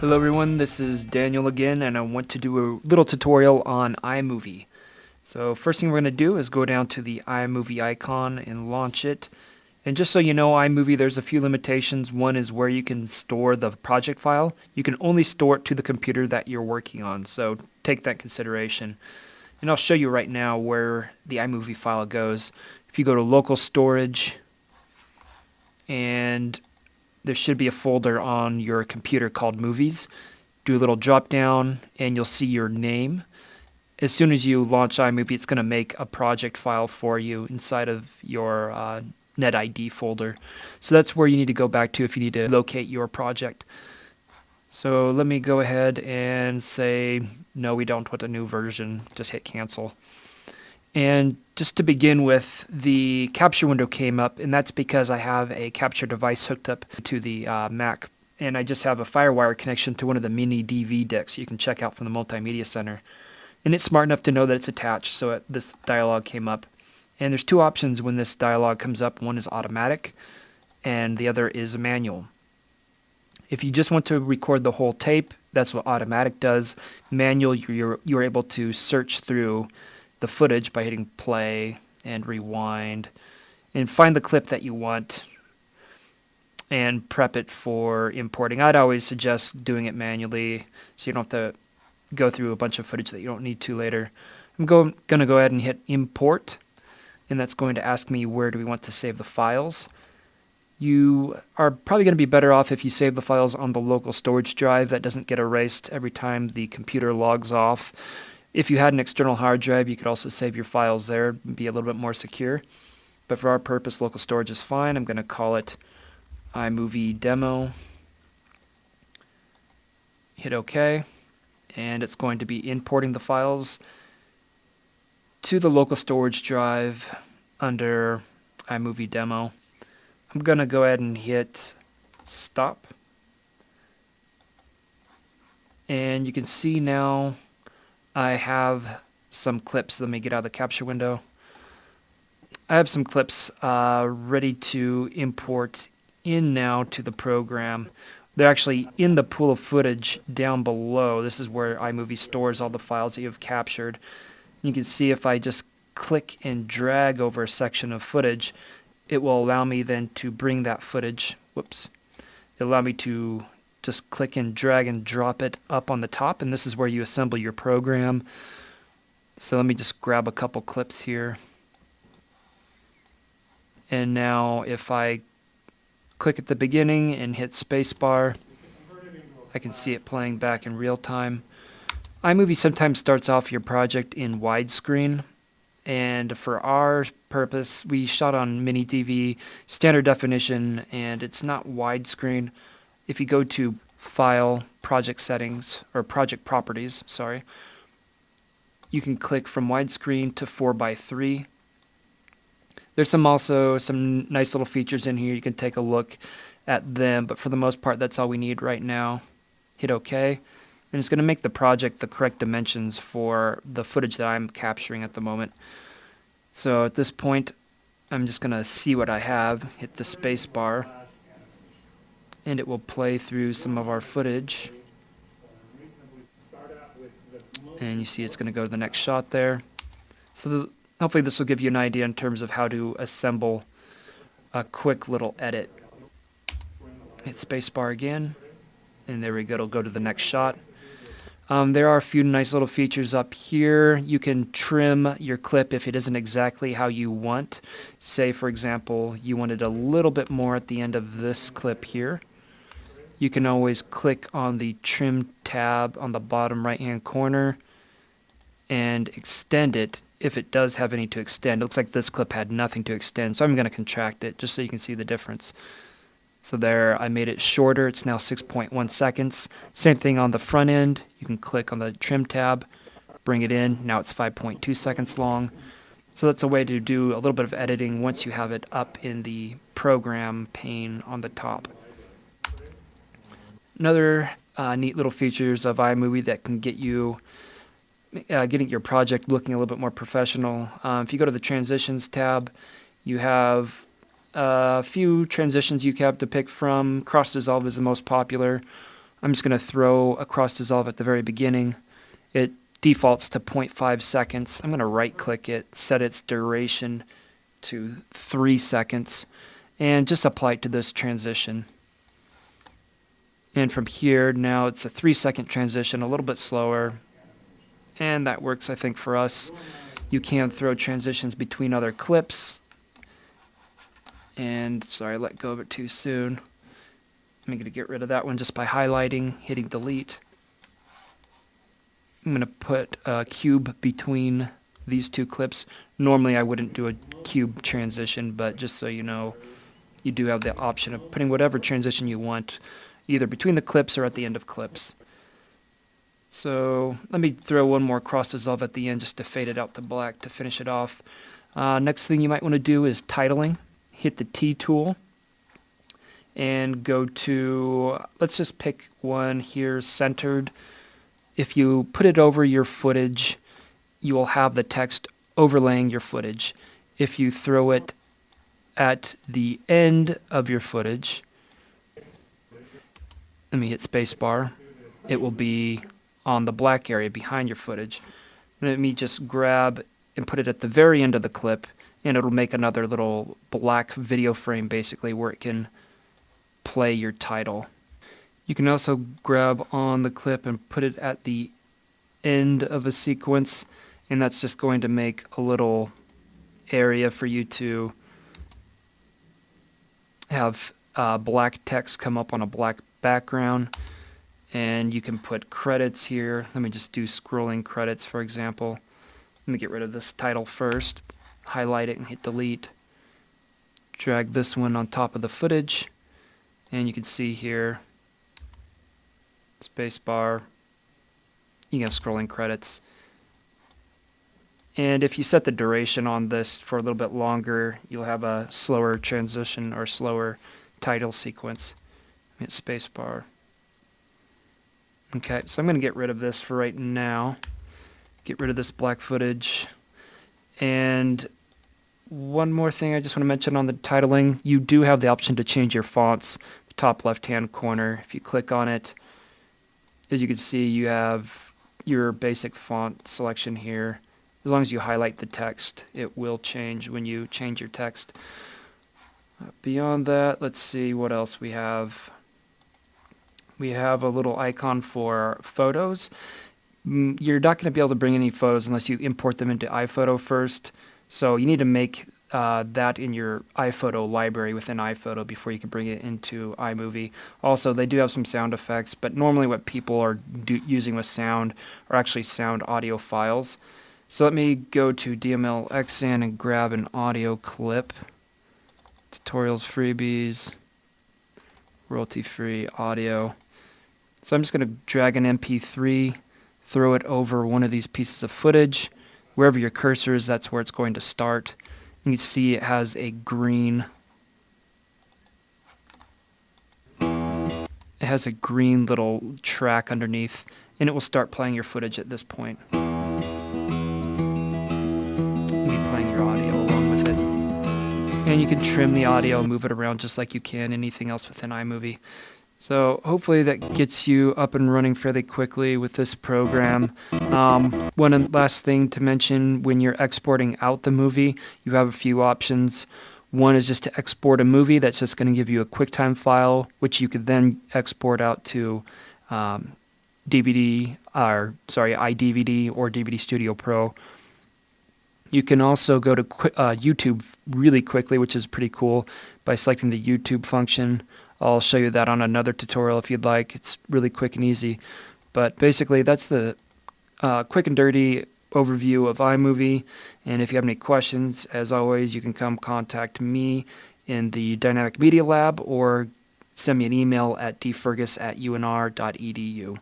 Hello everyone, this is Daniel again, and I want to do a little tutorial on iMovie. So first thing we're going to do is go down to the iMovie icon and launch it. And just so you know, iMovie, there's a few limitations. One is where you can store the project file. You can only store it to the computer that you're working on, so take that consideration. And I'll show you right now where the iMovie file goes. If you go to local storage, and there should be a folder on your computer called Movies. Do a little drop down and you'll see your name. As soon as you launch iMovie, it's going to make a project file for you inside of your NetID folder. So that's where you need to go back to if you need to locate your project. So let me go ahead and say, no, we don't want a new version. Just hit cancel. And just to begin with, the capture window came up, and that's because I have a capture device hooked up to the Mac, and I just have a FireWire connection to one of the mini DV decks you can check out from the Multimedia Center. And it's smart enough to know that it's attached, so this dialog came up. And there's two options when this dialog comes up. One is automatic, and the other is manual. If you just want to record the whole tape, that's what automatic does. Manual, you're able to search through the footage by hitting play and rewind and find the clip that you want and prep it for importing. I'd always suggest doing it manually so you don't have to go through a bunch of footage that you don't need to later. I'm going to go ahead and hit import, and that's going to ask me where do we want to save the files. You are probably going to be better off if you save the files on the local storage drive. That doesn't get erased every time the computer logs off. If you had an external hard drive, you could also save your files there and be a little bit more secure. But for our purpose, local storage is fine. I'm going to call it iMovie Demo. Hit OK. And it's going to be importing the files to the local storage drive under iMovie Demo. I'm going to go ahead and hit stop. And you can see now I have some clips. Let me get out of the capture window. I have some clips ready to import in now to the program. They're actually in the pool of footage down below. This is where iMovie stores all the files that you've captured. You can see if I just click and drag over a section of footage, it will allow me then to bring that footage. It'll allow me to just click and drag and drop it up on the top, and this is where you assemble your program. So let me just grab a couple clips here. And now if I click at the beginning and hit spacebar, I can see it playing back in real time. iMovie sometimes starts off your project in widescreen, and for our purpose, we shot on mini DV standard definition, and it's not widescreen. If you go to File, Project Settings, or Project Properties, sorry, you can click from widescreen to 4:3. There's also some nice little features in here. You can take a look at them, but for the most part, that's all we need right now. Hit OK, and it's going to make the project the correct dimensions for the footage that I'm capturing at the moment. So at this point, I'm just going to see what I have, hit the space bar, and it will play through some of our footage. And you see it's going to go to the next shot there. So hopefully this will give you an idea in terms of how to assemble a quick little edit. Hit spacebar again, and there we go, it'll go to the next shot. There are a few nice little features up here. You can trim your clip if it isn't exactly how you want. Say, for example, you wanted a little bit more at the end of this clip here. You can always click on the trim tab on the bottom right-hand corner and extend it if it does have any to extend. It looks like this clip had nothing to extend, so I'm going to contract it just so you can see the difference. So there, I made it shorter. It's now 6.1 seconds. Same thing on the front end. You can click on the trim tab, bring it in. Now it's 5.2 seconds long. So that's a way to do a little bit of editing once you have it up in the program pane on the top. Another neat little features of iMovie that can get you getting your project looking a little bit more professional. If you go to the transitions tab, you have a few transitions you have to pick from. Cross dissolve is the most popular. I'm just going to throw a cross dissolve at the very beginning. It defaults to 0.5 seconds. I'm going to right click it, set its duration to 3 seconds, and just apply it to this transition. And from here, now it's a 3-second transition, a little bit slower. And that works, I think, for us. You can throw transitions between other clips. And, sorry, I let go of it too soon. I'm going to get rid of that one just by highlighting, hitting delete. I'm going to put a cube between these two clips. Normally I wouldn't do a cube transition, but just so you know, you do have the option of putting whatever transition you want, either between the clips or at the end of clips. So let me throw one more cross dissolve at the end just to fade it out to black to finish it off. Next thing you might want to do is titling. Hit the T tool and go to, let's just pick one here, centered. If you put it over your footage, you will have the text overlaying your footage. If you throw it at the end of your footage, let me hit spacebar, it will be on the black area behind your footage. Let me just grab and put it at the very end of the clip, and it'll make another little black video frame basically where it can play your title. You can also grab on the clip and put it at the end of a sequence, and that's just going to make a little area for you to have black text come up on a black background. And you can put credits here. Let me just do scrolling credits, for example. Let me get rid of this title first, highlight it and hit delete. Drag this one on top of the footage, and you can see here, spacebar, you can have scrolling credits. And if you set the duration on this for a little bit longer, you'll have a slower transition or slower title sequence. Hit spacebar. Okay, so I'm going to get rid of this for right now. Get rid of this black footage. And one more thing I just want to mention on the titling, you do have the option to change your fonts, top left-hand corner. If you click on it, as you can see, you have your basic font selection here. As long as you highlight the text, it will change when you change your text. Beyond that, let's see what else we have. We have a little icon for photos. You're not going to be able to bring any photos unless you import them into iPhoto first. So you need to make that in your iPhoto library within iPhoto before you can bring it into iMovie. Also, they do have some sound effects, but normally what people are using with sound are actually sound audio files. So let me go to DML-XN and grab an audio clip. Tutorials, freebies, royalty-free audio. So I'm just going to drag an MP3, throw it over one of these pieces of footage. Wherever your cursor is, that's where it's going to start. You can see it has a green, little track underneath, and it will start playing your footage at this point. You'll be playing your audio along with it. And you can trim the audio, move it around just like you can anything else within iMovie. So hopefully that gets you up and running fairly quickly with this program. One last thing to mention, when you're exporting out the movie, you have a few options. One is just to export a movie. That's just going to give you a QuickTime file, which you could then export out to iDVD or DVD Studio Pro. You can also go to YouTube really quickly, which is pretty cool, by selecting the YouTube function. I'll show you that on another tutorial if you'd like. It's really quick and easy. But basically, that's the quick and dirty overview of iMovie. And if you have any questions, as always, you can come contact me in the Dynamic Media Lab or send me an email at dfergus@unr.edu.